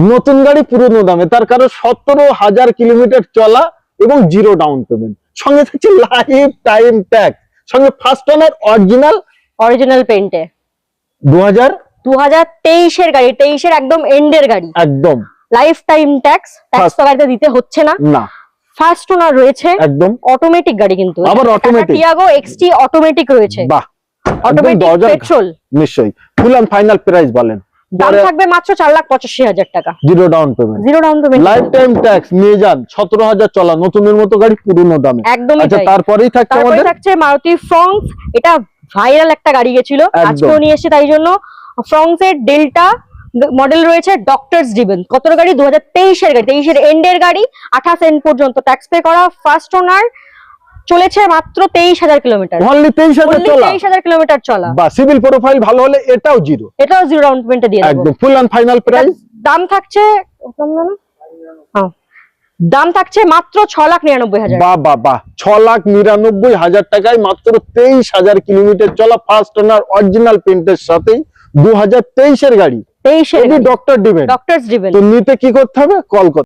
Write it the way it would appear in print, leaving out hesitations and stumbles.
নতুন গাড়ি পুরনো দামে, তার কারণ 17,000 কিলোমিটার চলা এবং 0 ডাউন পেমেন্ট, সঙ্গে থাকছে লাইফ টাইম ট্যাক্স, সঙ্গে ফার্স্ট ওনার অরিজিনাল পেন্টে 2023 এর গাড়ি, 23 এর একদম এন্ডের গাড়ি, একদম লাইফ টাইম ট্যাক্স তো গাড়িতে দিতে হচ্ছে না। না, ফার্স্ট ওনার রয়েছে, একদম অটোমেটিক গাড়ি, কিন্তু আবার অটোমেটিক, টিয়াগো এক্সটি অটোমেটিক রয়েছে, বাহ, অটোমেটিক পেট্রোল। নিশ্চয়ই। ফুল এন্ড ফাইনাল প্রাইস বলেন? দাম থাকবে মাত্র 4,85,000 টাকা, 0 down payment, 0 down payment, life time tax নিয়ে যান, 17,000 চলা নতুনের মতো গাড়ি পুরনো দামে। একদমই আচ্ছা, তাই। তারপরেই থাকছে তারপরে আমাদের থাকছে মারুতি ফ্রংস, এটা ভাইরাল একটা গাড়ি গেছিল, আজকেও নিয়ে এসেছে, তাই জন্য ফ্রংস এর ডেল্টা মডেল রয়েছে, ডক্টরস ডিভেন। কত গাড়ি? 2023 এর গাড়ি, 23 এর এন্ডের গাড়ি, 28 এন্ড পর্যন্ত ট্যাক্স পে করা, ফার্স্ট ওনার, চলেছে মাত্র 23,000 কিলোমিটার, অনলি 23,000 চলা, 23,000 কিলোমিটার চলা। বা সিভিল প্রোফাইল ভালো হলে এটাও 0, এটাও 0 ডাউন পেমেন্টে দিয়ে দেব। একদম ফুল এন্ড ফাইনাল প্রাইস। দাম থাকছে দাম থাকছে মাত্র 6,99,000। বাহ বাহ বাহ, 6,99,000 টাকায় মাত্র 23,000 কিলোমিটার চলা ফার্স্ট ওনার অরিজিনাল পেন্টের সাথে 2023 এর গাড়ি, 23 এর ডক্টর ডিভেন। ডক্টরস ডিভেন। তো নিতে কি করতে হবে? কল করতে